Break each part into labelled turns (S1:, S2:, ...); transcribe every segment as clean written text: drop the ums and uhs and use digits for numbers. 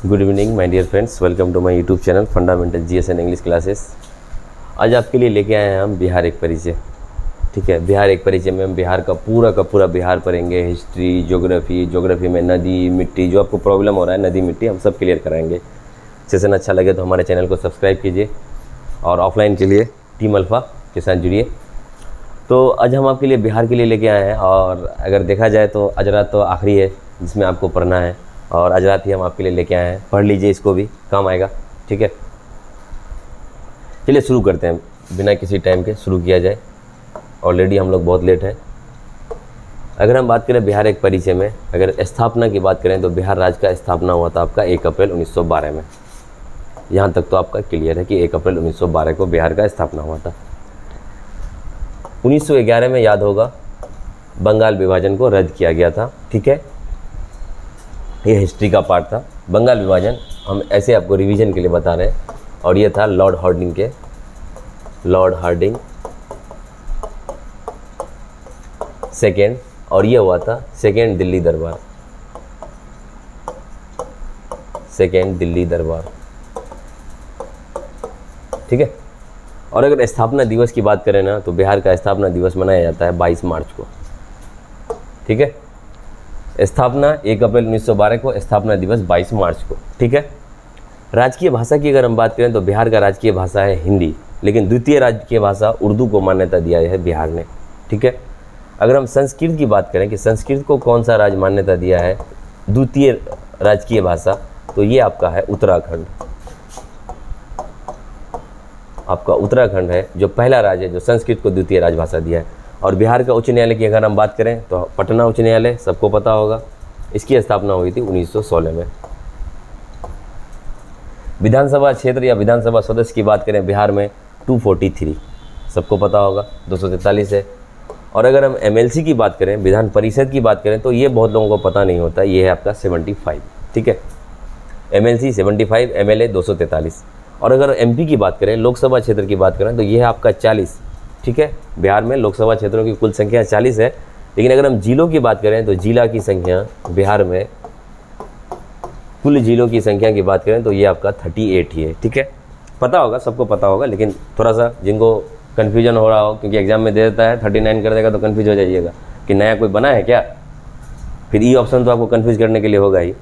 S1: Good evening my dear friends, welcome to my YouTube channel fundamental GS and English classes. आज आपके लिए लेके आए हैं हम बिहार एक परिचय। ठीक है, बिहार एक परिचय में हम बिहार का पूरा बिहार पढ़ेंगे। हिस्ट्री, ज्योग्राफी में नदी मिट्टी, जो आपको प्रॉब्लम हो रहा है नदी मिट्टी, हम सब क्लियर कराएंगे। सेशन अच्छा लगे तो हमारे चैनल को सब्सक्राइब कीजिए और ऑफलाइन के लिए टीम अल्फ़ा के साथ जुड़िए। तो आज हम आपके लिए बिहार के लिए लेके आए हैं, और अगर देखा जाए तो अजरात तो आखिरी है जिसमें आपको पढ़ना है, और अजरात ही हम आपके लिए लेके आए हैं। पढ़ लीजिए, इसको भी काम आएगा। ठीक है, चलिए शुरू करते हैं। बिना किसी टाइम के शुरू किया जाए, ऑलरेडी हम लोग बहुत लेट हैं। अगर हम बात करें बिहार एक परिचय में, अगर स्थापना की बात करें तो बिहार राज्य का स्थापना हुआ था आपका 1 अप्रैल 1912 में। यहाँ तक तो आपका क्लियर है कि 1 अप्रैल 1912 को बिहार का स्थापना हुआ था। 1911 में याद होगा बंगाल विभाजन को रद्द किया गया था। ठीक है, ये हिस्ट्री का पार्ट था। बंगाल विभाजन हम ऐसे आपको रिवीजन के लिए बता रहे हैं, और ये था लॉर्ड हार्डिंग सेकेंड, और ये हुआ था सेकेंड दिल्ली दरबार। ठीक है, और अगर स्थापना दिवस की बात करें ना, तो बिहार का स्थापना दिवस मनाया जाता है 22 मार्च को। ठीक है, स्थापना 1 अप्रैल 1912 को, स्थापना दिवस 22 मार्च को। ठीक है, राजकीय भाषा की अगर हम बात करें तो बिहार का राजकीय भाषा है हिंदी, लेकिन द्वितीय राजकीय भाषा उर्दू को मान्यता दिया है बिहार ने। ठीक है, अगर हम संस्कृत की बात करें कि संस्कृत को कौन सा राज्य मान्यता दिया है द्वितीय राजकीय भाषा, तो ये आपका है उत्तराखंड। आपका उत्तराखंड है जो पहला राज्य है जो संस्कृत को द्वितीय राजभाषा दिया है। और बिहार का उच्च न्यायालय की अगर हम बात करें तो पटना उच्च न्यायालय सबको पता होगा, इसकी स्थापना हुई थी 1916 में। विधानसभा क्षेत्र या विधानसभा सदस्य की बात करें बिहार में 243 सबको पता होगा, 243 है। और अगर हम एमएलसी की बात करें, विधान परिषद की बात करें, तो ये बहुत लोगों को पता नहीं होता, ये है आपका 75। ठीक है, एमएलसी 75, एमएलए 243। और अगर एमपी की बात करें, लोकसभा क्षेत्र की बात करें, तो ये है आपका 40। ठीक है, बिहार में लोकसभा क्षेत्रों की कुल संख्या 40 है, लेकिन अगर हम जिलों की बात करें तो जिला की संख्या बिहार में, कुल जिलों की संख्या की बात करें तो ये आपका 38 ही है। ठीक है, पता होगा, सबको पता होगा, लेकिन थोड़ा सा जिनको कन्फ्यूजन हो रहा हो, क्योंकि एग्जाम में दे देता है 39 कर देगा तो कन्फ्यूज हो जाइएगा कि नया कोई बना है क्या, फिर ई ऑप्शन तो आपको कन्फ्यूज करने के लिए होगा ही।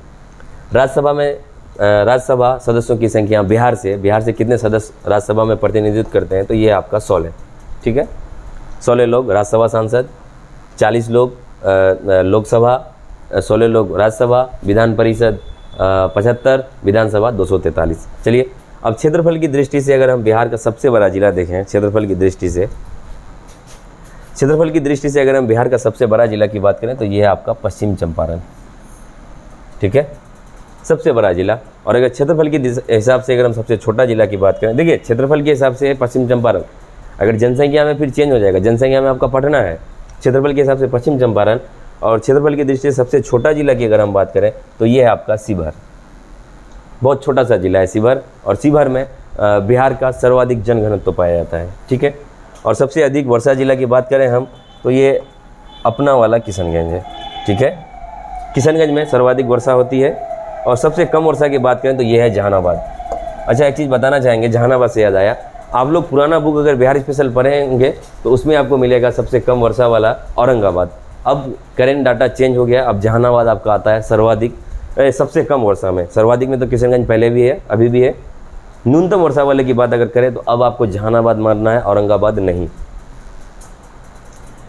S1: राज्यसभा में राज्यसभा सदस्यों की संख्या बिहार से कितने सदस्य राज्यसभा में प्रतिनिधित्व करते हैं, तो ये आपका 16। ठीक है, 16 लोग राज्यसभा सांसद, 40 लोग लोकसभा, 16 लोग राज्यसभा, विधान परिषद 75, विधानसभा 243। चलिए, अब क्षेत्रफल की दृष्टि से अगर हम बिहार का सबसे बड़ा जिला देखें, क्षेत्रफल की दृष्टि से अगर हम बिहार का सबसे बड़ा जिला की बात करें तो ये है आपका पश्चिम चंपारण। ठीक है, सबसे बड़ा जिला। और अगर क्षेत्रफल के हिसाब से अगर हम सबसे छोटा जिला की बात करें, देखिए क्षेत्रफल के हिसाब से पश्चिम चंपारण, अगर जनसंख्या में फिर चेंज हो जाएगा, जनसंख्या में आपका पटना है, क्षेत्रफल के हिसाब से पश्चिम चंपारण, और क्षेत्रफल की दृष्टि से सबसे छोटा जिला की अगर हम बात करें तो ये है आपका शिवहर। बहुत छोटा सा जिला है शिवहर, और शिवहर में बिहार का सर्वाधिक जनघनत्व पाया जाता है। ठीक है, और सबसे अधिक वर्षा जिला की बात करें हम तो ये अपना वाला किशनगंज है। ठीक है, किशनगंज में सर्वाधिक वर्षा होती है। और सबसे कम वर्षा की बात करें तो ये है जहानाबाद। अच्छा, एक चीज़ बताना चाहेंगे, जहानाबाद से याद आया, आप लोग पुराना बुक अगर बिहार स्पेशल पढ़ेंगे तो उसमें आपको मिलेगा सबसे कम वर्षा वाला औरंगाबाद। अब करेंट डाटा चेंज हो गया, अब जहानाबाद आपका आता है सर्वाधिक, सबसे कम वर्षा में। सर्वाधिक में तो किशनगंज पहले भी है, अभी भी है। न्यूनतम वर्षा वाले की बात अगर करें तो अब आपको जहानाबाद मानना है, औरंगाबाद नहीं।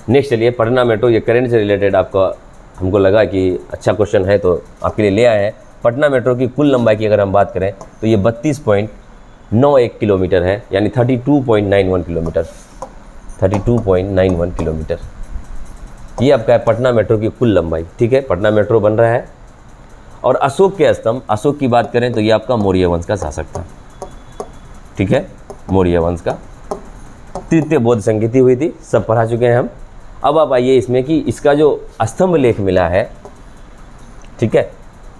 S1: नेक्स्ट चलिए, पटना मेट्रो, ये करेंट से रिलेटेड आपका हमको लगा कि अच्छा क्वेश्चन है तो आपके लिए ले आए हैं। पटना मेट्रो की कुल लंबाई की अगर हम बात करें तो ये 32.91 किलोमीटर है, यानी 32.91 किलोमीटर। ये आपका है पटना मेट्रो की कुल लंबाई। ठीक है, पटना मेट्रो बन रहा है। और अशोक के स्तंभ, अशोक की बात करें तो ये आपका मौर्य वंश का शासक था। ठीक है, मौर्य वंश का तृतीय बौद्ध संगीति हुई थी, सब पढ़ा चुके हैं हम। अब आप आइए इसमें कि इसका जो स्तंभ लेख मिला है, ठीक है,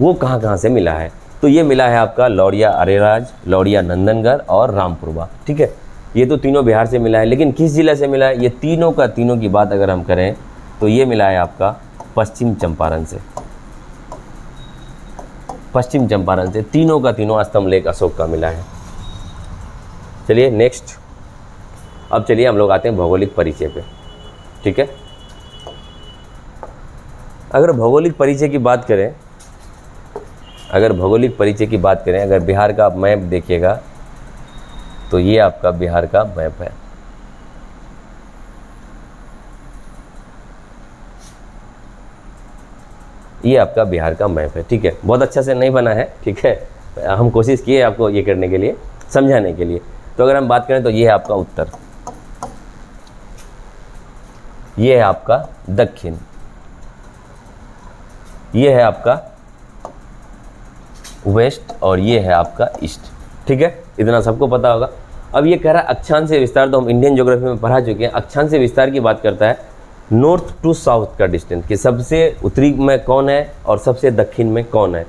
S1: वो कहाँ से मिला है, तो ये मिला है आपका लौरिया अरेराज, लौरिया नंदनगढ़ और रामपुरवा। ठीक है, ये तो तीनों बिहार से मिला है, लेकिन किस जिला से मिला है, ये तीनों की बात अगर हम करें तो ये मिला है आपका पश्चिम चंपारण से। पश्चिम चंपारण से, तीनों का तीनों स्तंभ लेख अशोक का मिला है। चलिए नेक्स्ट, अब चलिए हम लोग आते हैं भौगोलिक परिचय पे। ठीक है, अगर भौगोलिक परिचय की बात करें, अगर बिहार का आप मैप देखिएगा तो ये आपका बिहार का मैप है। ये आपका बिहार का मैप है। ठीक है, बहुत अच्छा से नहीं बना है, ठीक है, हम कोशिश किए आपको ये करने के लिए, समझाने के लिए। तो अगर हम बात करें तो ये है आपका उत्तर, ये है आपका दक्षिण, ये है आपका वेस्ट और ये है आपका ईस्ट। ठीक है, इतना सबको पता होगा। अब ये कह रहा है अक्षांश विस्तार, तो हम इंडियन ज्योग्राफी में पढ़ा चुके हैं। अक्षांश विस्तार की बात करता है नॉर्थ टू साउथ का डिस्टेंस, कि सबसे उत्तरी में कौन है और सबसे दक्षिण में कौन है।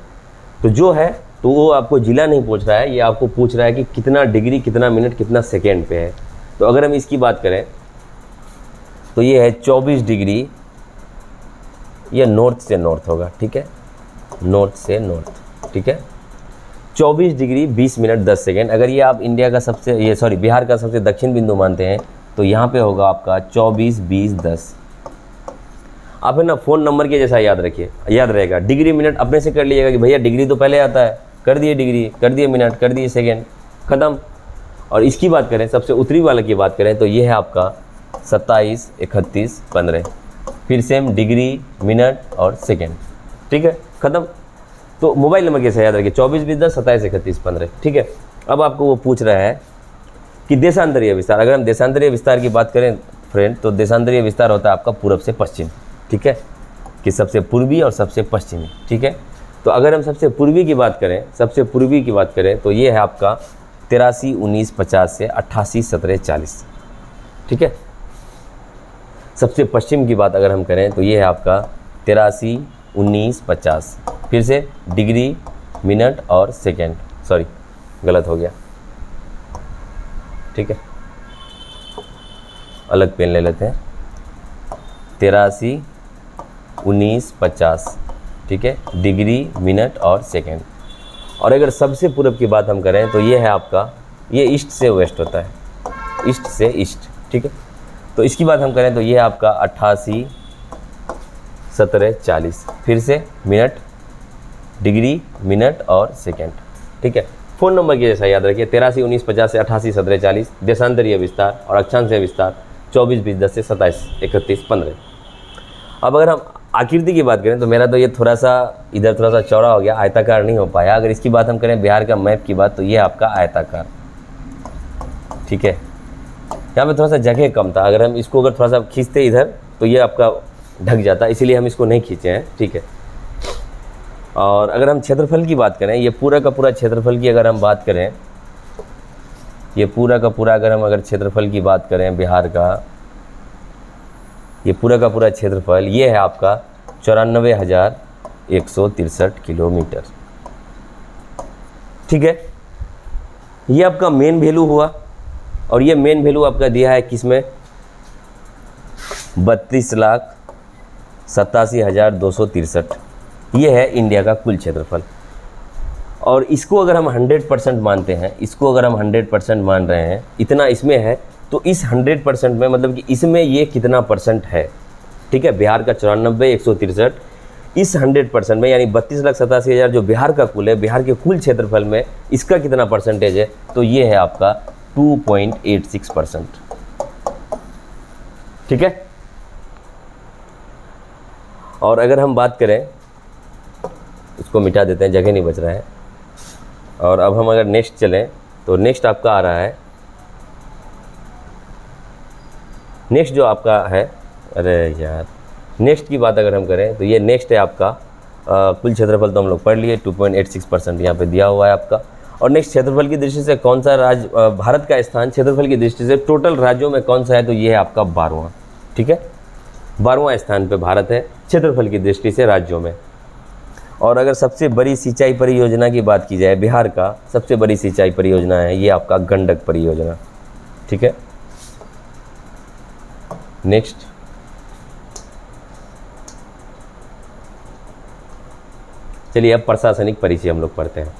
S1: तो जो है तो वो आपको जिला नहीं पूछ रहा है, ये आपको पूछ रहा है कि कितना डिग्री, कितना मिनट, कितना सेकेंड पे है। तो अगर हम इसकी बात करें तो ये है 24 डिग्री, ये नॉर्थ से नॉर्थ होगा। ठीक है, नॉर्थ से नॉर्थ। ठीक है, 24 डिग्री 20 मिनट 10 सेकेंड। अगर ये आप इंडिया का सबसे बिहार का सबसे दक्षिण बिंदु मानते हैं तो यहाँ पे होगा आपका 24 20 10। आप है ना फ़ोन नंबर के जैसा याद रखिए, याद रहेगा। डिग्री मिनट अपने से कर लीजिएगा कि भैया डिग्री तो पहले आता है, कर दिए डिग्री, कर दिए मिनट, कर दिए सेकेंड, ख़त्म। और इसकी बात करें, सबसे उत्तरी वाले की बात करें तो ये है आपका 27 31 15। फिर सेम डिग्री, मिनट और सेकेंड। ठीक है, ख़त्म। तो मोबाइल नंबर कैसे याद रखिए, 24 20 10 27 31 15। ठीक है, अब आपको वो पूछ रहा है कि देशांतरीय विस्तार। अगर हम देशांतरीय विस्तार की बात करें फ्रेंड, तो देशांतरीय विस्तार होता है आपका पूर्व से पश्चिम। ठीक है, कि सबसे पूर्वी और सबसे पश्चिमी। ठीक है, तो अगर हम सबसे पूर्वी की बात करें, तो ये है आपका 83 19 50 से 88 17 40। ठीक है, सबसे पश्चिम की बात अगर हम करें तो ये है आपका 83 19 50। फिर से डिग्री, मिनट और सेकेंड, सॉरी गलत हो गया। ठीक है, अलग पेन ले लेते हैं। 83 19 50। ठीक है, डिग्री, मिनट और सेकेंड। और अगर सबसे पूर्व की बात हम करें तो ये है आपका, ये ईस्ट से वेस्ट होता है, ईस्ट से ईस्ट। ठीक है, तो इसकी बात हम करें तो ये है आपका 88 17 40। फिर से मिनट, डिग्री, मिनट और सेकेंड। ठीक है, फ़ोन नंबर की जैसा याद रखिए, 83 19 50 से 88 17 40। देशांतरीय विस्तार और अक्षांशीय विस्तार 24 20 10 से 27 31 15। अब अगर हम आकृति की बात करें तो मेरा तो ये थोड़ा सा इधर थोड़ा सा चौड़ा हो गया, आयताकार नहीं हो पाया। अगर इसकी बात हम करें बिहार का मैप की बात, तो ये आपका आयताकार। ठीक है, यहाँ पे थोड़ा सा जगह कम था, अगर हम इसको अगर थोड़ा सा खींचते इधर तो ये आपका ढक जाता, इसीलिए हम इसको नहीं खींचे हैं। ठीक है, और अगर हम क्षेत्रफल की बात करें, ये पूरा का पूरा क्षेत्रफल की अगर हम बात करें, ये पूरा का पूरा अगर क्षेत्रफल की बात करें बिहार का, ये पूरा का पूरा क्षेत्रफल ये है आपका 94,163 किलोमीटर। ठीक है, ये आपका मेन वैल्यू हुआ, और ये मेन वैल्यू आपका दिया है किसमें, 32,87,263। ये है इंडिया का कुल क्षेत्रफल। और इसको अगर हम 100% मानते हैं, इसको अगर हम 100% मान रहे हैं, इतना इसमें है, तो इस 100% में मतलब कि इसमें ये कितना परसेंट है। ठीक है, बिहार का 94,163, इस 100% में यानी 32,87,000 जो बिहार का कुल है, बिहार के कुल क्षेत्रफल में इसका कितना परसेंटेज है, तो ये है आपका 2.86%। ठीक है, और अगर हम बात करें, इसको मिटा देते हैं, जगह नहीं बच रहा है। और अब हम अगर नेक्स्ट चलें तो नेक्स्ट आपका आ रहा है, नेक्स्ट जो आपका है, अरे यार, नेक्स्ट की बात अगर हम करें तो ये नेक्स्ट है आपका कुल क्षेत्रफल तो हम लोग पढ़ लिए, 2.86% यहाँ पे दिया हुआ है आपका। और नेक्स्ट क्षेत्रफल की दृष्टि से कौन सा राज्य भारत का स्थान क्षेत्रफल की दृष्टि से टोटल राज्यों में कौन सा है, तो ये है आपका 12वां। ठीक है, 12वां स्थान पे भारत है क्षेत्रफल की दृष्टि से राज्यों में। और अगर सबसे बड़ी सिंचाई परियोजना की बात की जाए, बिहार का सबसे बड़ी सिंचाई परियोजना है ये आपका गंडक परियोजना। ठीक है, नेक्स्ट, चलिए अब प्रशासनिक परिचय हम लोग पढ़ते हैं।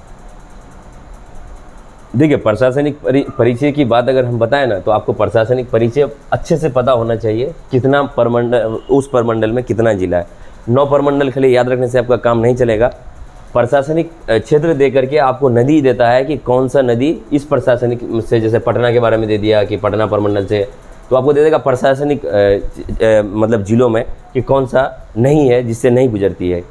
S1: देखिए प्रशासनिक परिचय की बात अगर हम बताएं ना, तो आपको प्रशासनिक परिचय अच्छे से पता होना चाहिए, कितना परमंडल, उस परमंडल में कितना जिला है। 9 परमंडल खाली याद रखने से आपका काम नहीं चलेगा। प्रशासनिक क्षेत्र दे करके आपको नदी देता है कि कौन सा नदी इस प्रशासनिक से, जैसे पटना के बारे में दे दिया कि पटना परमंडल से, तो आपको दे देगा प्रशासनिक मतलब जिलों में कि कौन सा नहीं है जिससे नहीं गुजरती है,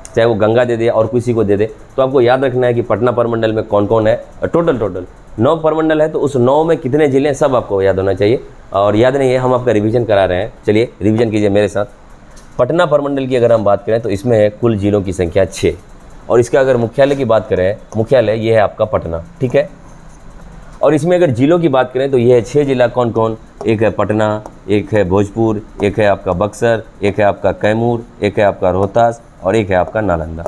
S1: चाहे वो गंगा दे दे और किसी को दे दे। तो आपको याद रखना है कि पटना परमंडल में कौन कौन है। टोटल 9 परमंडल है, तो उस 9 में कितने ज़िले हैं सब आपको याद होना चाहिए। और याद नहीं है, हम आपका रिवीजन करा रहे हैं, चलिए रिवीजन कीजिए मेरे साथ। पटना परमंडल की अगर हम बात करें तो इसमें है कुल जिलों की संख्या 6, और इसका अगर मुख्यालय की बात करें, मुख्यालय ये है आपका पटना, ठीक है। और इसमें अगर जिलों की बात करें तो ये है 6 जिला, कौन कौन, एक है पटना, एक है भोजपुर, एक है आपका बक्सर, एक है आपका कैमूर, एक है आपका रोहतास और एक है आपका नालंदा,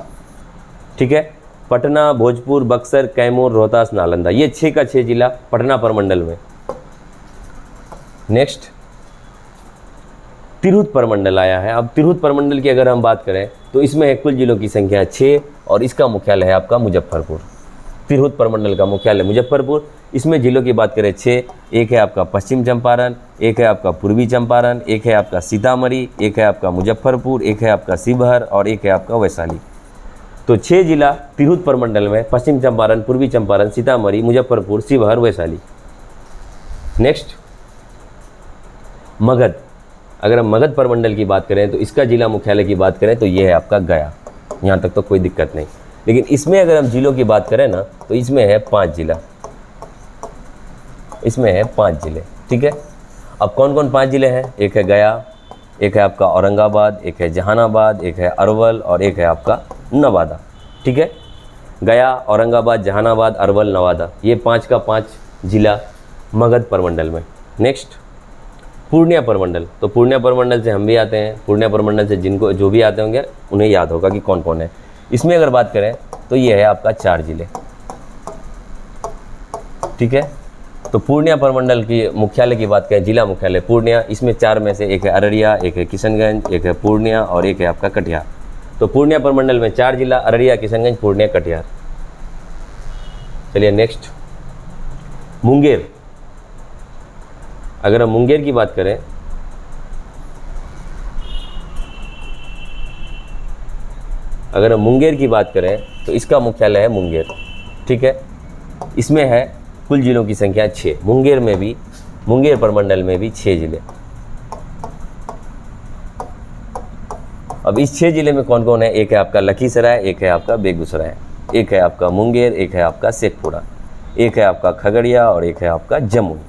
S1: ठीक है। पटना, भोजपुर, बक्सर, कैमूर, रोहतास, नालंदा, ये 6 का 6 जिला पटना परमंडल में। नेक्स्ट तिरहुत परमंडल आया है। अब तिरहुत परमंडल की अगर हम बात करें तो इसमें है कुल जिलों की संख्या 6 और इसका मुख्यालय है आपका मुजफ्फरपुर। तिरहुत परमंडल का मुख्यालय मुजफ्फरपुर। इसमें जिलों की बात करें 6, एक है आपका पश्चिम चंपारण, एक है आपका पूर्वी चंपारण, एक है आपका सीतामढ़ी, एक है आपका मुजफ्फरपुर, एक है आपका शिवहर और एक है आपका वैशाली। तो 6 जिला तिरहुत परमंडल में, पश्चिम चंपारण, पूर्वी चंपारण, सीतामढ़ी, मुजफ्फरपुर, शिवहर, वैशाली। नेक्स्ट मगध। अगर हम मगध परमंडल की बात करें तो इसका जिला मुख्यालय की बात करें तो ये है आपका गया। यहाँ तक तो कोई दिक्कत नहीं। लेकिन इसमें अगर हम जिलों की बात करें ना तो इसमें है 5 जिला, इसमें है 5 जिले, ठीक है। अब कौन कौन 5 जिले हैं? एक है गया, एक है आपका औरंगाबाद, एक है जहानाबाद, एक है अरवल और एक है आपका नवादा, ठीक है। गया, औरंगाबाद, जहानाबाद, अरवल, नवादा, ये 5 का 5 जिला मगध परमंडल में। नेक्स्ट पूर्णिया परमंडल। तो पूर्णिया परमंडल से हम भी आते हैं। पूर्णिया परमंडल से जिनको जो भी आते होंगे उन्हें याद होगा कि कौन कौन है। इसमें अगर बात करें तो ये है आपका 4 जिले, ठीक है। तो पूर्णिया परमंडल की मुख्यालय की बात करें, जिला मुख्यालय पूर्णिया, इसमें 4 में से एक है अररिया, एक है किशनगंज, एक है पूर्णिया और एक है आपका कटिहार। तो पूर्णिया परमंडल में 4 जिला, अररिया, किशनगंज, पूर्णिया, कटिहार। चलिए नेक्स्ट मुंगेर। अगर हम मुंगेर की बात करें, अगर हम मुंगेर की बात करें तो इसका मुख्यालय है मुंगेर, ठीक है। इसमें है कुल जिलों की संख्या 6। मुंगेर में भी, मुंगेर परमंडल में भी 6 जिले। अब इस 6 जिले में कौन कौन है? एक है आपका लखीसराय, एक है आपका बेगूसराय, एक है आपका मुंगेर, एक है आपका शेखपुरा, एक है आपका खगड़िया और एक है आपका जमुई।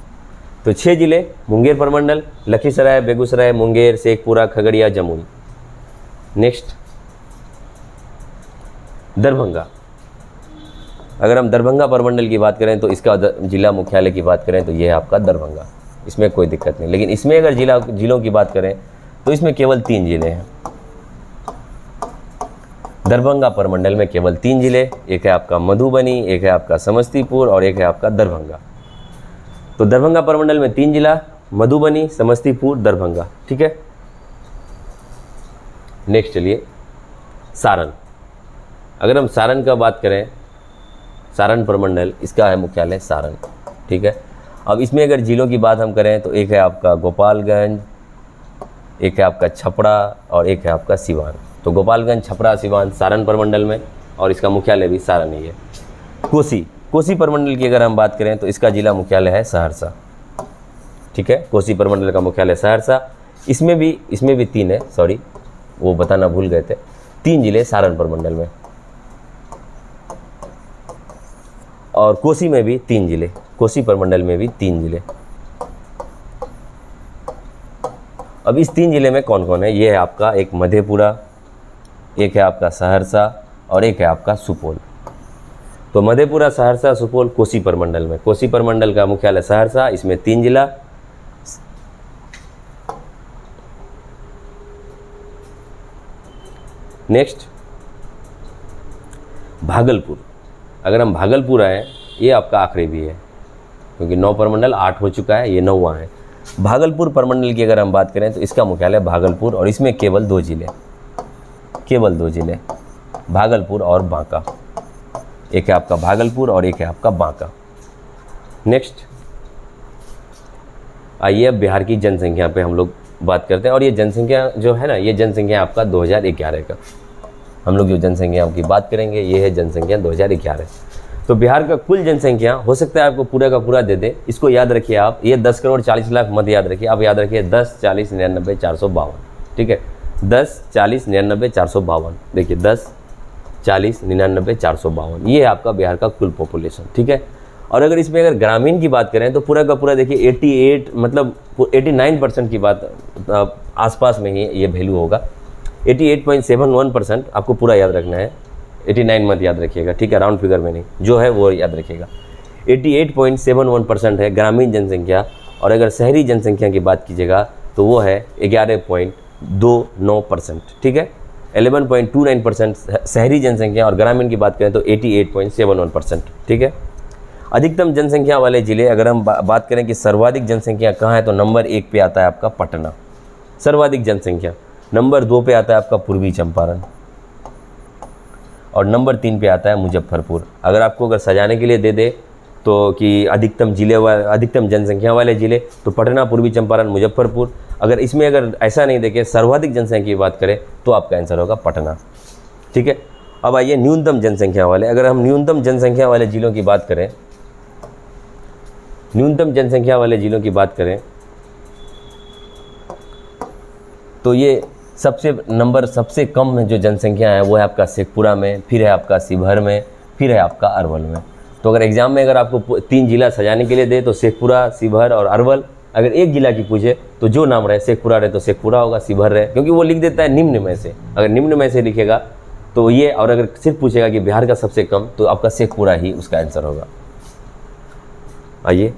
S1: तो 6 जिले मुंगेर परमंडल, लखीसराय, बेगूसराय, मुंगेर, शेखपुरा, खगड़िया, जमुई। नेक्स्ट दरभंगा। अगर हम दरभंगा परमंडल की बात करें तो इसका जिला मुख्यालय की बात करें तो ये है आपका दरभंगा, इसमें कोई दिक्कत नहीं। लेकिन इसमें अगर जिलों की बात करें तो इसमें केवल 3 जिले हैं। दरभंगा परमंडल में केवल 3 जिले, एक है आपका मधुबनी, एक है आपका समस्तीपुर और एक है आपका दरभंगा। तो दरभंगा परमंडल में 3 जिला, मधुबनी, समस्तीपुर, दरभंगा, ठीक है। नेक्स्ट चलिए सारण। अगर हम सारण का बात करें, सारण परमंडल, इसका है मुख्यालय सारण, ठीक है। अब इसमें अगर जिलों की बात हम करें तो एक है आपका गोपालगंज, एक है आपका छपरा और एक है आपका सिवान। तो गोपालगंज, छपरा, सिवान सारण परमंडल में, और इसका मुख्यालय भी सारण ही है। कोसी परमंडल की अगर हम बात करें तो इसका जिला मुख्यालय है सहरसा, ठीक है। कोसी परमंडल का मुख्यालय सहरसा। इसमें भी 3 है, सॉरी वो बताना भूल गए थे, 3 जिले सारण परमंडल में। और कोसी में भी 3 जिले, कोसी परमंडल में भी 3 जिले। अब इस 3 जिले में कौन कौन है? ये है आपका एक मधेपुरा, एक है आपका सहरसा और एक है आपका सुपौल। तो मधेपुरा, सहरसा, सुपौल कोसी परमंडल में। कोसी परमंडल का मुख्यालय सहरसा, इसमें 3 जिला। नेक्स्ट भागलपुर। अगर हम भागलपुर आए, ये आपका आखिरी भी है क्योंकि 9 परमंडल 8 हो चुका है, ये 9वां है। भागलपुर परमंडल की अगर हम बात करें तो इसका मुख्यालय भागलपुर और इसमें केवल 2 जिले, केवल 2 जिले। भागलपुर और बांका। एक है आपका भागलपुर और एक है आपका बांका। नेक्स्ट आइए अब बिहार की जनसंख्या पे हम लोग बात करते हैं। और ये जनसंख्या जो है ना, ये जनसंख्या आपका 2011 का, हम लोग जो जनसंख्या की बात करेंगे ये है जनसंख्या 2011। तो बिहार का कुल जनसंख्या हो सकता है आपको पूरा का पूरा दे दे, इसको याद रखिए आप, ये 10 करोड़ 40 लाख मत याद रखिए, आप याद रखिए 10 40 99 452। ठीक है, 10 40 99 452। देखिए 10 40 99 452, ये है आपका बिहार का कुल पॉपुलेशन। ठीक है, और अगर इसमें अगर ग्रामीण की बात करें तो पूरा का पूरा देखिए 88 मतलब 89% की बात आसपास में ही ये वैल्यू होगा। 88.71% आपको पूरा याद रखना है, 89 मत याद रखिएगा। ठीक है, राउंड फिगर में नहीं, जो है वो याद रखिएगा। 88.71% है ग्रामीण जनसंख्या। और अगर शहरी जनसंख्या की बात कीजिएगा तो वो है 11.29%। ठीक है, 11.29% शहरी जनसंख्या, और ग्रामीण की बात करें तो 88.71%। ठीक है, अधिकतम जनसंख्या वाले ज़िले अगर हम बात करें कि सर्वाधिक जनसंख्या कहाँ है, तो नंबर 1 पे आता है आपका पटना, सर्वाधिक जनसंख्या। नंबर 2 पे आता है आपका पूर्वी चंपारण, और नंबर 3 पे आता है मुजफ्फरपुर। अगर आपको अगर सजाने के लिए दे दे तो कि अधिकतम अधिकतम जनसंख्या वाले ज़िले, तो पटना, पूर्वी चंपारण, मुजफ्फरपुर। अगर इसमें अगर ऐसा नहीं देखे सर्वाधिक जनसंख्या की बात करें तो आपका आंसर होगा पटना। ठीक है, अब आइए न्यूनतम जनसंख्या वाले, अगर हम न्यूनतम जनसंख्या वाले ज़िलों की बात करें, न्यूनतम जनसंख्या वाले ज़िलों की बात करें तो ये सबसे कम में जो जनसंख्या है वो है आपका शेखपुरा में, फिर है आपका शिवहर में, फिर है आपका अरवल में। तो अगर एग्जाम में अगर आपको 3 जिला सजाने के लिए दे तो शेखपुरा, शिवहर और अरवल। अगर एक जिला की पूछे तो जो नाम रहे, शेखपुरा रहे तो शेखपुरा होगा, शिवहर रहे, क्योंकि वो लिख देता है निम्न में से। अगर निम्न में से लिखेगा तो ये, और अगर सिर्फ पूछेगा कि बिहार का सबसे कम, तो आपका शेखपुरा ही उसका आंसर होगा। आइए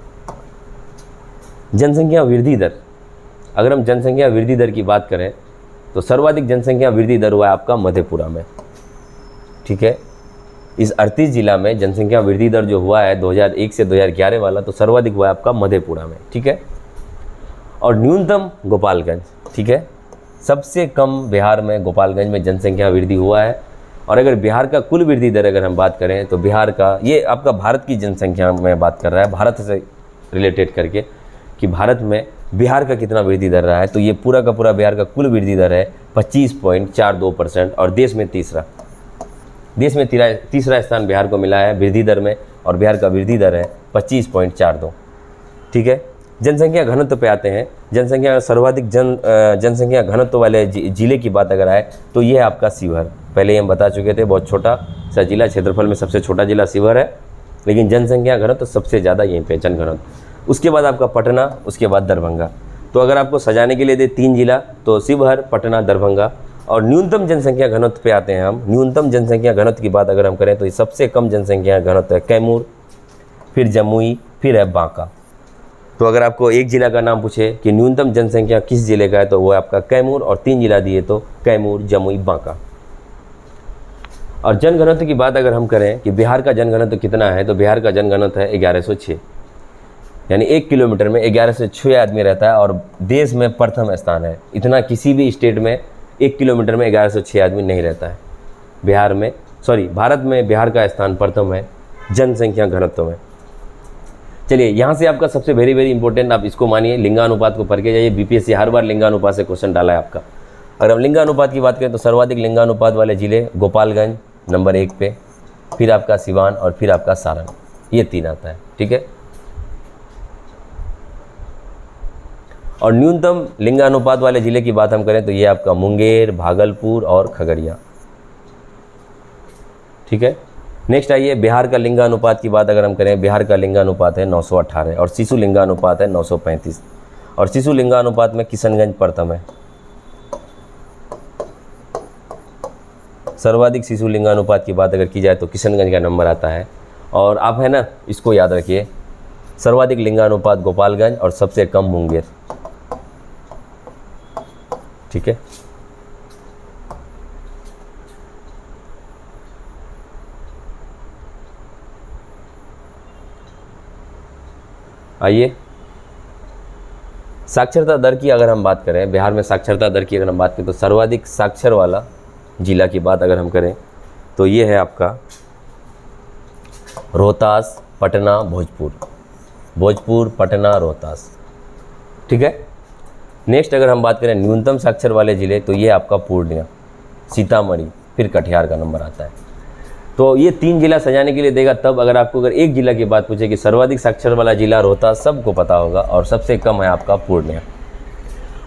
S1: जनसंख्या वृद्धि दर, अगर हम जनसंख्या वृद्धि दर की बात करें तो सर्वाधिक जनसंख्या वृद्धि दर हुआ है आपका मधेपुरा में। ठीक है, इस 38 जिला में जनसंख्या वृद्धि दर जो हुआ है 2001 से 2011 वाला, तो सर्वाधिक हुआ है आपका मधेपुरा में। ठीक है, और न्यूनतम गोपालगंज। ठीक है, सबसे कम बिहार में गोपालगंज में जनसंख्या वृद्धि हुआ है। और अगर बिहार का कुल वृद्धि दर अगर हम बात करें तो बिहार का, ये आपका भारत की जनसंख्या में बात कर रहा है, भारत से रिलेटेड करके कि भारत में बिहार का कितना वृद्धि दर रहा है, तो ये पूरा का पूरा बिहार का कुल वृद्धि दर है 25.42%, और देश में तीसरा स्थान बिहार को मिला है वृद्धि दर में, और बिहार का वृद्धि दर है 25.42। ठीक है, जनसंख्या घनत्व पे आते हैं। जनसंख्या सर्वाधिक जनसंख्या घनत्व वाले जिले की बात अगर आए तो ये है आपका शिवहर। पहले हम बता चुके थे, बहुत छोटा सा जिला, क्षेत्रफल में सबसे छोटा जिला शिवहर है, लेकिन जनसंख्या घनत्व सबसे ज़्यादा यहीं पे जन घनत्व। उसके बाद आपका पटना, उसके बाद दरभंगा। तो अगर आपको सजाने के लिए दे 3 जिला तो शिवहर, पटना, दरभंगा। और न्यूनतम जनसंख्या घनत्व पे आते हैं हम। न्यूनतम जनसंख्या घनत्व की बात अगर हम करें तो ये सबसे कम जनसंख्या घनत्व है कैमूर, फिर जमुई, फिर है बांका। तो अगर आपको एक जिला का नाम पूछे कि न्यूनतम जनसंख्या किस जिले का है तो वो है आपका कैमूर, और 3 जिला दिए तो कैमूर, जमुई, बांका। और जनघनत्व की बात अगर हम करें कि बिहार का जनघनत्व कितना है, तो बिहार का जनघनत्व है 1106, यानी 1 किलोमीटर में 11 से 6 आदमी रहता है, और देश में प्रथम स्थान है। इतना किसी भी स्टेट में 1 किलोमीटर में 11 से 6 आदमी नहीं रहता है। भारत में बिहार का स्थान प्रथम है जनसंख्या घनत्व में। चलिए, यहाँ से आपका सबसे वेरी वेरी इंपॉर्टेंट, आप इसको मानिए, लिंगानुपात को पढ़ के जाइए। बीपीएससी हर बार लिंगानुपात से क्वेश्चन डाला है आपका। अगर हम लिंगानुपात की बात करें तो सर्वाधिक लिंगानुपात वाले जिले गोपालगंज नंबर 1 पे, फिर आपका सिवान, और फिर आपका सारण, ये 3 आता है। ठीक है, और न्यूनतम लिंगानुपात वाले ज़िले की बात हम करें तो ये आपका मुंगेर, भागलपुर और खगड़िया। ठीक है, नेक्स्ट आइए बिहार का लिंगानुपात की बात अगर हम करें, बिहार का लिंगानुपात है 918, और शिशु लिंगानुपात है 935, और शिशु लिंगानुपात में किशनगंज प्रथम है। सर्वाधिक शिशु लिंगानुपात की बात अगर की जाए तो किशनगंज का नंबर आता है। और आप है ना, इसको याद रखिए, सर्वाधिक लिंगानुपात गोपालगंज और सबसे कम मुंगेर। ठीक है, आइए साक्षरता दर की अगर हम बात करें, बिहार में साक्षरता दर की अगर हम बात करें तो सर्वाधिक साक्षर वाला जिला की बात अगर हम करें तो ये है आपका रोहतास, पटना, भोजपुर, भोजपुर, पटना, रोहतास। ठीक है। नेक्स्ट अगर हम बात करें न्यूनतम साक्षर वाले ज़िले, तो ये आपका पूर्णिया, सीतामढ़ी, फिर कटिहार का नंबर आता है। तो ये 3 जिला सजाने के लिए देगा। तब अगर आपको अगर एक जिला की बात पूछे कि सर्वाधिक साक्षर वाला जिला रोहतास, सबको पता होगा, और सबसे कम है आपका पूर्णिया।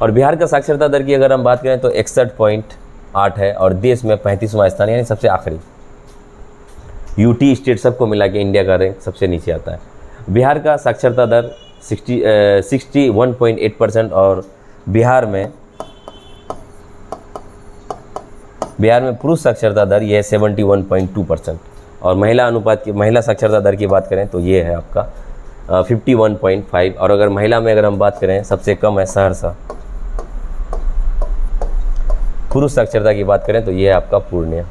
S1: और बिहार का साक्षरता दर की अगर हम बात करें तो 61.8 है, और देश में 35वां स्थान, यानी सबसे आखिरी। यूटी स्टेट सबको मिला के इंडिया का रैंक सबसे नीचे आता है। बिहार का साक्षरता दर 61.8%, और बिहार में पुरुष साक्षरता दर ये है 71.2%। और महिला अनुपात की, महिला साक्षरता दर की बात करें तो ये है आपका 51.5। और अगर महिला में अगर हम बात करें सबसे कम है सहरसा। पुरुष साक्षरता की बात करें तो ये है आपका पूर्णिया।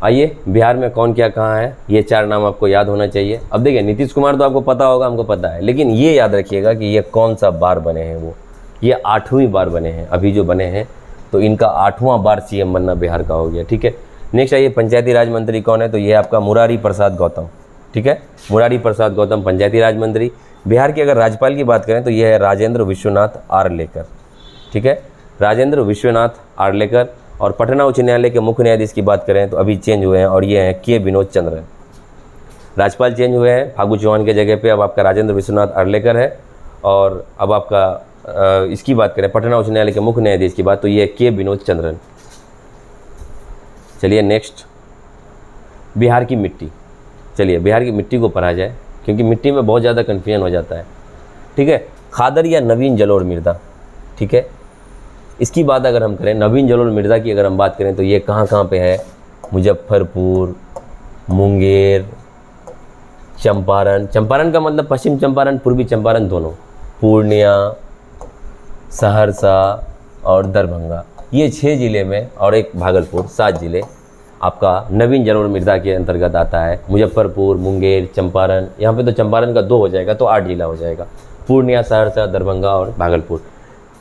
S1: आइए, बिहार में कौन क्या कहाँ है, ये 4 नाम आपको याद होना चाहिए। अब देखिए, नीतीश कुमार तो आपको पता होगा, हमको पता है, लेकिन ये याद रखिएगा कि ये कौन सा बार बने हैं। वो ये 8वीं बार बने हैं अभी जो बने हैं, तो इनका 8वां बार सीएम बनना बिहार का हो गया। ठीक है। नेक्स्ट आइए, पंचायती राज मंत्री कौन है, तो ये आपका मुरारी प्रसाद गौतम। ठीक है, मुरारी प्रसाद गौतम पंचायती राज मंत्री। बिहार के अगर राज्यपाल की बात करें तो ये है राजेंद्र विश्वनाथ आर्लेकर। ठीक है, राजेंद्र विश्वनाथ आर्लेकर। और पटना उच्च न्यायालय के मुख्य न्यायाधीश की बात करें तो अभी चेंज हुए हैं, और ये हैं के विनोद चंद्रन। राज्यपाल चेंज हुए हैं, फागू चौहान के जगह पे अब आपका राजेंद्र विश्वनाथ आर्लेकर है। और अब आपका इसकी बात करें पटना उच्च न्यायालय के मुख्य न्यायाधीश की बात, तो ये के विनोद चंद्रन। चलिए नेक्स्ट, बिहार की मिट्टी। चलिए बिहार की मिट्टी को पढ़ा जाए, क्योंकि मिट्टी में बहुत ज़्यादा कन्फ्यूजन हो जाता है। ठीक है, खादर या नवीन जलोढ़ मृदा। ठीक है, इसकी बात अगर हम करें, नवीन जलोढ़ मृदा की अगर हम बात करें तो ये कहाँ कहाँ पे है, मुजफ्फरपुर, मुंगेर, चंपारण। चंपारण का मतलब पश्चिम चंपारण, पूर्वी चंपारण दोनों, पूर्णिया, सहरसा और दरभंगा, ये 6 ज़िले में, और एक भागलपुर, 7 ज़िले आपका नवीन जलोढ़ मृदा के अंतर्गत आता है। मुजफ्फरपुर, मुंगेर, चंपारण, यहाँ पे तो चंपारण का 2 हो जाएगा, तो 8 जिला हो जाएगा। पूर्णिया, सहरसा, दरभंगा और भागलपुर।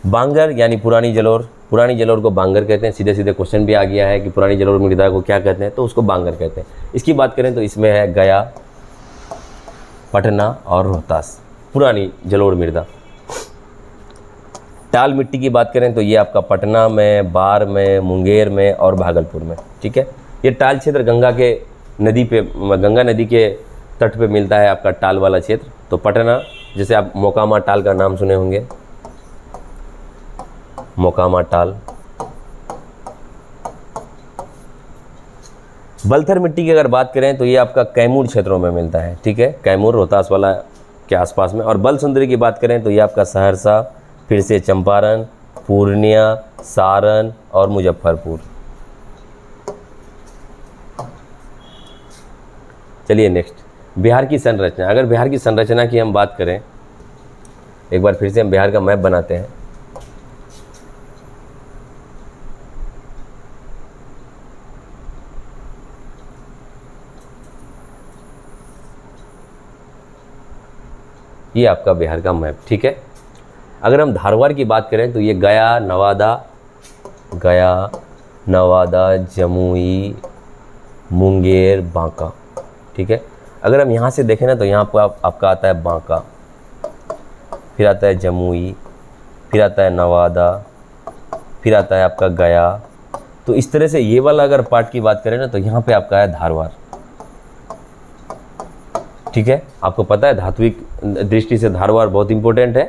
S1: बांगर यानी पुरानी जलोढ़, पुरानी जलोढ़ को बांगर कहते हैं। सीधे सीधे क्वेश्चन भी आ गया है कि पुरानी जलोढ़ मृदा को क्या कहते हैं, तो उसको बांगर कहते हैं। इसकी बात करें तो इसमें है गया, पटना और रोहतास, पुरानी जलोढ़ मृदा। टाल मिट्टी की बात करें तो ये आपका पटना में, बार में, मुंगेर में और भागलपुर में। ठीक है, ये टाल क्षेत्र गंगा नदी के तट पे मिलता है आपका टाल वाला क्षेत्र। तो पटना, जैसे आप मोकामा टाल का नाम सुने होंगे, मोकामा टाल। बलथर मिट्टी की अगर बात करें तो ये आपका कैमूर क्षेत्रों में मिलता है। ठीक है, कैमूर रोहतास वाला के आसपास में। और बल सुंदरी की बात करें तो ये आपका सहरसा, फिर से चंपारण, पूर्णिया, सारण और मुजफ्फरपुर। चलिए नेक्स्ट, बिहार की संरचना। अगर बिहार की संरचना की हम बात करें, एक बार फिर से हम बिहार का मैप बनाते हैं। ये आपका बिहार का मैप। ठीक है, अगर हम धारवाड़ की बात करें तो ये गया, नवादा, जमुई, मुंगेर, बांका। ठीक है, अगर हम यहाँ से देखें ना तो यहाँ पर आपका आता है बांका, फिर आता है जमुई, फिर आता है नवादा, फिर आता है आपका गया। तो इस तरह से ये वाला अगर पार्ट की बात करें ना तो यहाँ पे आपका है धारवाड़। ठीक है, आपको पता है धात्विक दृष्टि से धारवाड़ बहुत इंपॉर्टेंट है।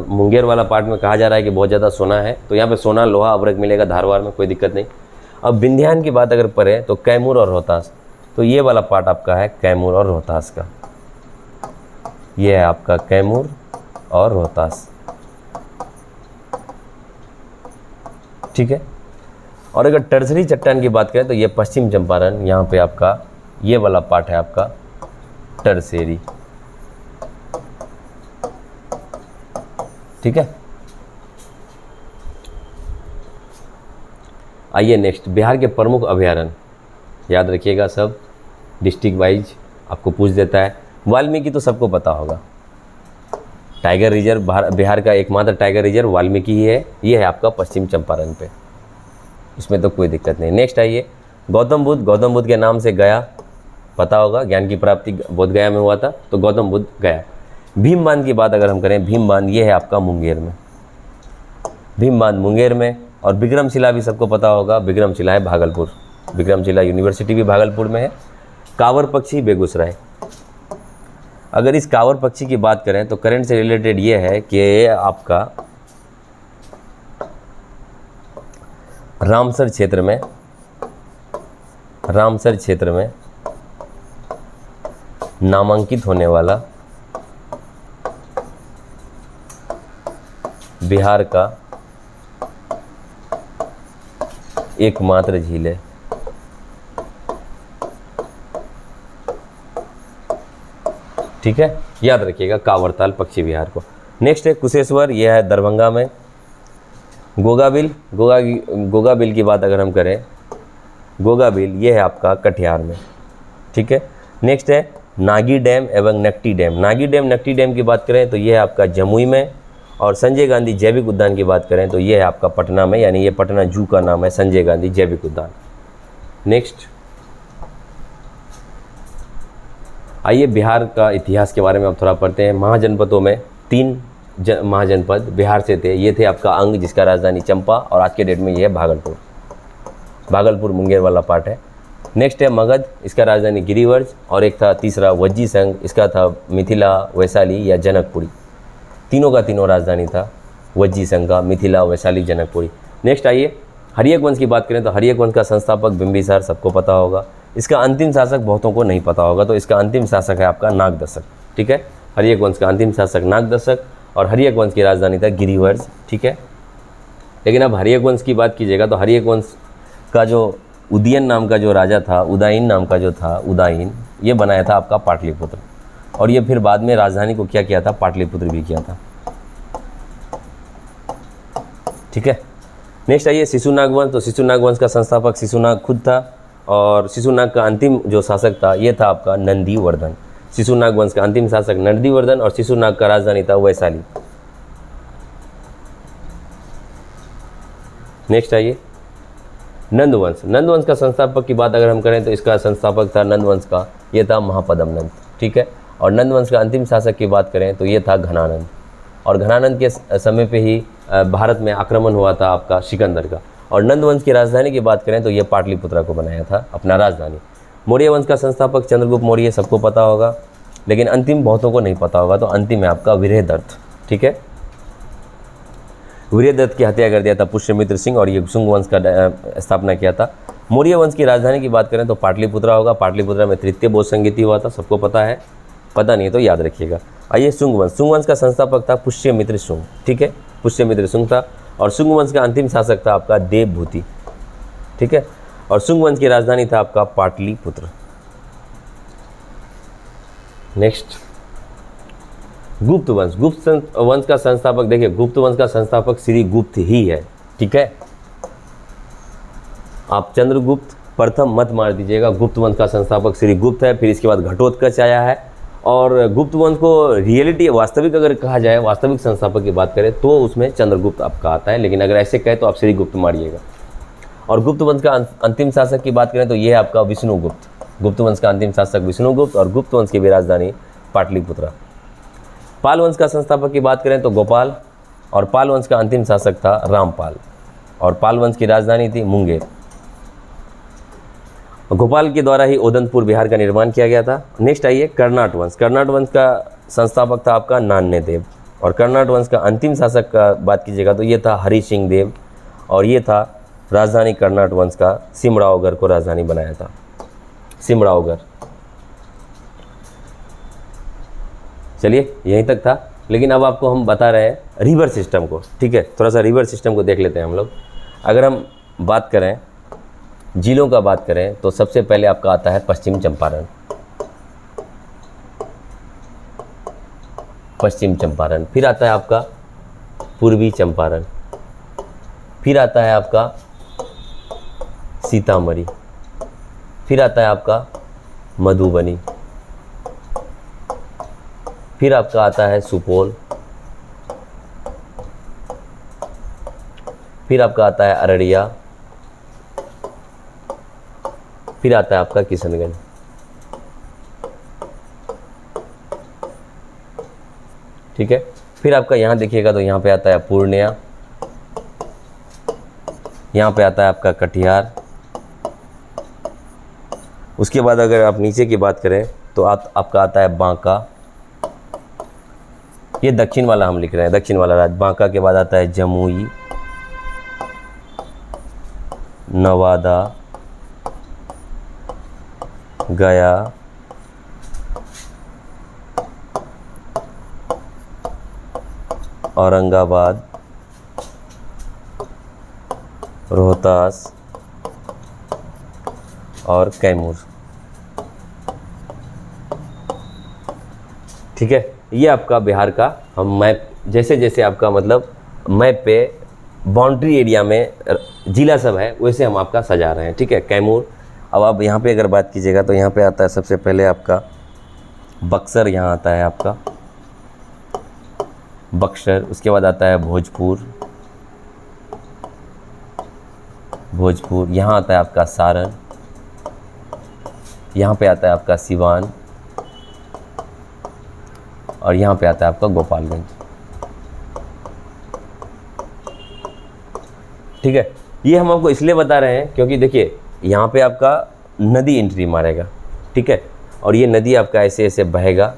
S1: मुंगेर वाला पार्ट में कहा जा रहा है कि बहुत ज़्यादा सोना है, तो यहाँ पे सोना, लोहा, अवरक मिलेगा धारवाड़ में, कोई दिक्कत नहीं। अब विंध्यान की बात अगर पढ़े तो कैमूर और रोहतास, तो ये वाला पार्ट आपका है कैमूर और रोहतास का। ये है आपका कैमूर और रोहतास। ठीक है, और अगर टर्सरी चट्टान की बात करें तो ये पश्चिम चंपारण, यहाँ पे आपका ये वाला पार्ट है आपका टर्सेरी। ठीक है, आइए नेक्स्ट, बिहार के प्रमुख अभयारण्य। याद रखिएगा सब, डिस्ट्रिक्ट वाइज आपको पूछ देता है। वाल्मीकि तो सबको पता होगा, टाइगर रिजर्व बिहार का एकमात्र टाइगर रिजर्व वाल्मीकि ही है, ये है आपका पश्चिम चंपारण पे, इसमें तो कोई दिक्कत नहीं। नेक्स्ट आइए, गौतम बुद्ध के नाम से गया, पता होगा ज्ञान की प्राप्ति बोध गया में हुआ था, तो गौतम बुद्ध गया। भीम बांध की बात अगर हम करें, भीम बांध ये है आपका मुंगेर में, भीम बांध मुंगेर में। और विक्रमशिला भी सबको पता होगा, विक्रमशिला है भागलपुर, विक्रमशिला यूनिवर्सिटी भी भागलपुर में है। कांवर पक्षी बेगूसराय। अगर इस कांवर पक्षी की बात करें तो करंट से रिलेटेड ये है कि आपका रामसर क्षेत्र में नामांकित होने वाला बिहार का एकमात्र झील है। ठीक है, याद रखिएगा कांवरताल पक्षी विहार को। नेक्स्ट है कुशेश्वर, यह है दरभंगा में। गोगाबिल की बात अगर हम करें, गोगाबिल ये है आपका कटिहार में। ठीक है, नेक्स्ट है नागी डैम एवं Nakti dam. Nagi dam Nakti dam की बात करें तो ये है आपका जमुई में। और संजय गांधी जैविक उद्यान की बात करें तो ये है आपका पटना में, यानी ये पटना जू का नाम है, संजय गांधी जैविक उद्यान। नेक्स्ट आइए बिहार का इतिहास के बारे में अब थोड़ा पढ़ते हैं। महाजनपदों में 3 महाजनपद बिहार से थे, ये थे आपका अंग जिसका राजधानी चंपा, और आज के डेट में ये है भागलपुर मुंगेर वाला पार्ट है। नेक्स्ट है मगध, इसका राजधानी गिरिवर्ज, और एक था तीसरा वज्जी संघ, इसका था मिथिला, वैशाली या जनकपुरी। तीनों का तीनों राजधानी था वज्जी संघ का, मिथिला, वैशाली, जनकपुरी। नेक्स्ट आइए हर्यक वंश की बात करें तो हर्यक वंश का संस्थापक बिंबिसार, सबको पता होगा। इसका अंतिम शासक बहुतों को नहीं पता होगा, तो इसका अंतिम शासक है आपका नागदशक। ठीक है, हर्यक वंश का अंतिम शासक नागदशक, और हर्यक वंश की राजधानी था गिरिवर्ज। ठीक है, लेकिन अब हर्यक वंश की बात कीजिएगा तो हर्यक वंश का जो उदयन नाम का जो राजा था, उदायन नाम का जो था, उदायन, ये बनाया था आपका पाटलिपुत्र, और ये फिर बाद में राजधानी को क्या किया था, पाटलिपुत्र भी किया था। ठीक है, नेक्स्ट आइए शिशुनाग वंश। तो शिशुनाग वंश का संस्थापक शिशुनाग खुद था, और शिशुनाग का अंतिम जो शासक था ये था आपका नंदीवर्धन। शिशुनाग वंश का अंतिम शासक नंदीवर्धन, और शिशुनाग का राजधानी था वैशाली। नेक्स्ट आइए नंदवंश। नंदवंश का संस्थापक की बात अगर हम करें तो इसका संस्थापक था नंदवंश का, ये था महापदम नंद। ठीक है, और नंदवंश का अंतिम शासक की बात करें तो ये था घनानंद, और घनानंद के समय पे ही भारत में आक्रमण हुआ था आपका सिकंदर का। और नंदवंश की राजधानी की बात करें तो ये पाटलिपुत्रा को बनाया था अपना राजधानी। मौर्य वंश का संस्थापक चंद्रगुप्त मौर्य, सबको पता होगा, लेकिन अंतिम बहुतों को नहीं पता होगा, तो अंतिम है आपका वीरदत्त। ठीक है, वीरदत्त की हत्या कर दिया था पुष्यमित्र सिंह, और ये शुंग वंश का स्थापना किया था। मौर्य वंश की राजधानी की बात करें तो पाटलिपुत्रा होगा। पाटलिपुत्रा में तृतीय बौद्ध संगीति हुआ था, सबको पता है, पता नहीं है तो याद रखिएगा। आइए शुंग वंश का संस्थापक था पुष्यमित्र शुंग। ठीक है, पुष्यमित्र शुंग था, और शुंग वंश का अंतिम शासक था आपका देवभूति। ठीक है, और शुंग वंश की राजधानी था आपका पाटलिपुत्र। नेक्स्ट गुप्त वंश। गुप्त वंश का संस्थापक, देखिए गुप्त वंश का संस्थापक श्री गुप्त ही है। ठीक है, आप चंद्रगुप्त प्रथम मत मार दीजिएगा, गुप्त वंश का संस्थापक श्री गुप्त है। फिर इसके बाद घटोत्कच आया है, और गुप्त वंश को रियलिटी वास्तविक अगर कहा जाए, वास्तविक संस्थापक की बात करें तो उसमें चंद्रगुप्त आपका आता है, लेकिन अगर ऐसे कहे तो आप श्री गुप्त मारिएगा। और गुप्त वंश का अंतिम शासक की बात करें तो ये है आपका विष्णुगुप्त। गुप्त वंश का अंतिम शासक विष्णुगुप्त, और गुप्त वंश की भी राजधानी पाटलिपुत्रा। पाल वंश का संस्थापक की बात करें तो गोपाल, और पाल वंश का अंतिम शासक था रामपाल, और पाल वंश की राजधानी थी मुंगेर। गोपाल के द्वारा ही ओदनपुर बिहार का निर्माण किया गया था। नेक्स्ट आइए कर्नाट वंश। कर्नाट वंश का संस्थापक था आपका नान्य देव, और कर्नाट वंश का अंतिम शासक का बात कीजिएगा तो ये था हरि सिंह देव, और ये था राजधानी कर्नाट वंश का सिमरावगढ़ को राजधानी बनाया था, सिमरावगढ़। चलिए यहीं तक था, लेकिन अब आपको हम बता रहे हैं रिवर सिस्टम को। ठीक है, थोड़ा सा रिवर सिस्टम को देख लेते हैं हम लोग। अगर हम बात करें जिलों का बात करें तो सबसे पहले आपका आता है पश्चिम चंपारण। पश्चिम चंपारण, फिर आता है आपका पूर्वी चंपारण, फिर आता है आपका सीतामढ़ी, फिर आता है आपका मधुबनी, फिर आपका आता है सुपौल, फिर आपका आता है अररिया, फिर आता है आपका किशनगंज। ठीक है, फिर आपका यहाँ देखिएगा तो यहाँ पे आता है पूर्णिया, यहाँ पे आता है आपका कटिहार। उसके बाद अगर आप नीचे की बात करें तो आपका आता है बांका, ये दक्षिण वाला हम लिख रहे हैं, दक्षिण वाला राज्य। बांका के बाद आता है जमुई, नवादा, गया, औरंगाबाद, रोहतास और कैमूर। ठीक है, ये आपका बिहार का हम मैप, जैसे जैसे आपका मतलब मैप पे बाउंड्री एरिया में जिला सब है वैसे हम आपका सजा रहे हैं। ठीक है, कैमूर। अब आप यहाँ पे अगर बात कीजिएगा तो यहाँ पे आता है सबसे पहले आपका बक्सर, यहाँ आता है आपका बक्सर। उसके बाद आता है भोजपुर, यहाँ आता है आपका सारण, यहाँ पे आता है आपका सिवान और यहाँ पे आता है आपका गोपालगंज। ठीक है, ये हम आपको इसलिए बता रहे हैं क्योंकि देखिए यहाँ पे आपका नदी एंट्री मारेगा। ठीक है, और ये नदी आपका ऐसे ऐसे बहेगा,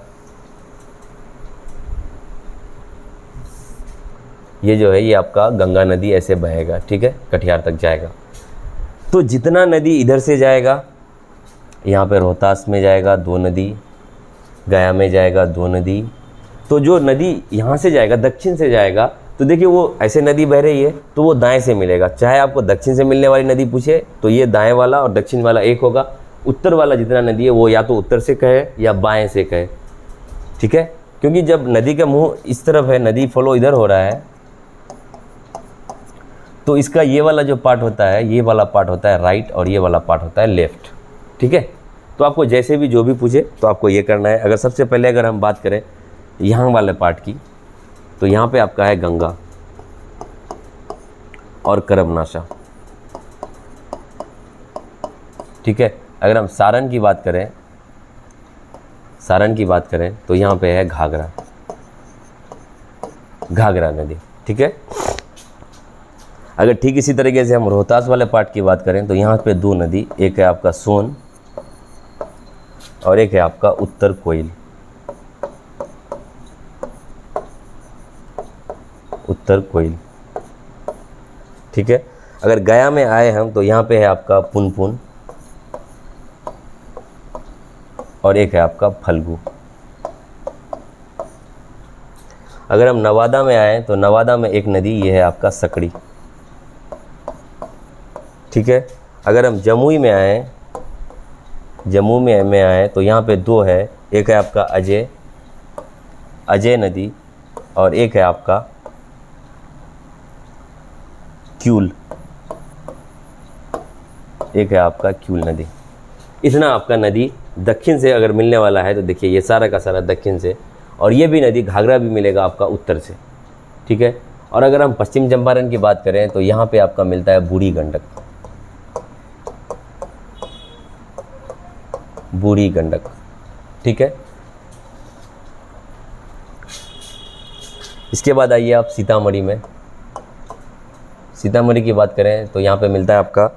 S1: ये जो है ये आपका गंगा नदी ऐसे बहेगा। ठीक है, कटिहार तक जाएगा। तो जितना नदी इधर से जाएगा, यहाँ पे रोहतास में जाएगा 2 नदी, गया में जाएगा 2 नदी। तो जो नदी यहाँ से जाएगा, दक्षिण से जाएगा, तो देखिए वो ऐसे नदी बह रही है तो वो दाएं से मिलेगा। चाहे आपको दक्षिण से मिलने वाली नदी पूछे तो ये दाएं वाला और दक्षिण वाला एक होगा। उत्तर वाला जितना नदी है वो या तो उत्तर से कहे या बाएं से कहे। ठीक है, क्योंकि जब नदी का मुंह इस तरफ है, नदी फ्लो इधर हो रहा है, तो इसका ये वाला जो पार्ट होता है, ये वाला पार्ट होता है राइट और ये वाला पार्ट होता है लेफ्ट। ठीक है, तो आपको जैसे भी जो भी पूछे तो आपको ये करना है। अगर सबसे पहले अगर हम बात करें यहाँ वाले पार्ट की, तो यहाँ पे आपका है गंगा और करमनाशा। ठीक है, अगर हम सारण की बात करें तो यहाँ पे है घाघरा नदी। ठीक है, अगर ठीक इसी तरीके से हम रोहतास वाले पार्ट की बात करें तो यहाँ पे 2 नदी, एक है आपका सोन और एक है आपका उत्तर कोयल। ठीक है, अगर गया में आए हम तो यहाँ पे है आपका पुनपुन और एक है आपका फल्गु। अगर हम नवादा में आए तो नवादा में एक नदी, ये है आपका सकड़ी। ठीक है, अगर हम जमुई में आए तो यहाँ पे 2 है, एक है आपका अजय नदी और एक है आपका क्यूल नदी। इतना आपका नदी दक्षिण से अगर मिलने वाला है तो देखिए ये सारा का सारा दक्षिण से, और ये भी नदी घाघरा भी मिलेगा आपका उत्तर से। ठीक है, और अगर हम पश्चिम चंपारण की बात करें तो यहाँ पे आपका मिलता है बूढ़ी गंडक। ठीक है, इसके बाद आइए आप सीतामढ़ी की बात करें तो यहाँ पे मिलता है आपका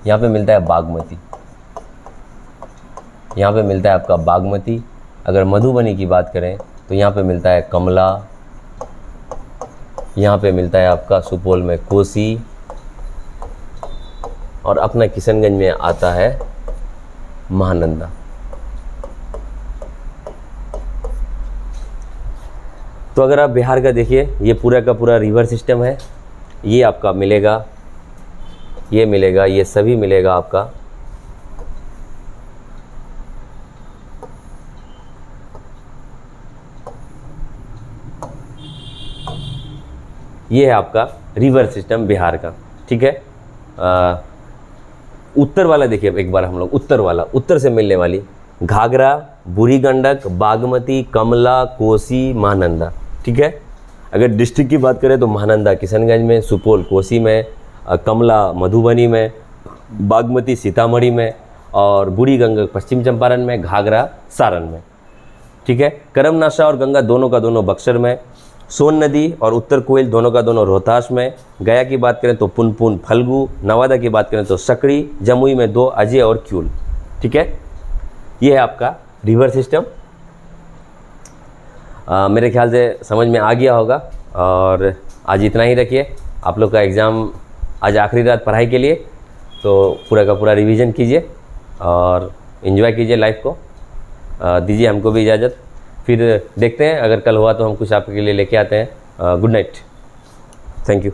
S1: यहाँ पे मिलता है बागमती। अगर मधुबनी की बात करें तो यहाँ पे मिलता है कमला, यहाँ पे मिलता है आपका सुपौल में कोसी और अपना किशनगंज में आता है महानंदा। तो अगर आप बिहार का देखिए, ये पूरा का पूरा रिवर सिस्टम है, ये आपका मिलेगा, ये सभी मिलेगा आपका। ये है आपका रिवर सिस्टम बिहार का। ठीक है, उत्तर वाला देखिए एक बार हम लोग, उत्तर से मिलने वाली घाघरा, बूढ़ी गंडक, बागमती, कमला, कोसी, महानंदा। ठीक है, अगर डिस्ट्रिक्ट की बात करें तो महानंदा किशनगंज में, सुपौल कोसी में, कमला मधुबनी में, बागमती सीतामढ़ी में और बूढ़ी गंगा पश्चिम चंपारण में, घाघरा सारण में। ठीक है। करमनाशा और गंगा दोनों का दोनों बक्सर में, सोन नदी और उत्तर कोयल दोनों का दोनों रोहतास में, गया की बात करें तो पुनपुन फल्गु, नवादा की बात करें तो सकड़ी, जमुई में 2 अजय और क्यूल। ठीक है। ये है आपका रिवर सिस्टम। मेरे ख्याल से समझ में आ गया होगा और आज इतना ही रखिए। आप लोग का एग्ज़ाम आज आखिरी रात पढ़ाई के लिए, तो पूरा का पूरा रिवीजन कीजिए और एंजॉय कीजिए लाइफ को। दीजिए हमको भी इजाज़त, फिर देखते हैं अगर कल हुआ तो हम कुछ आपके लिए लेके आते हैं। Good night, thank you.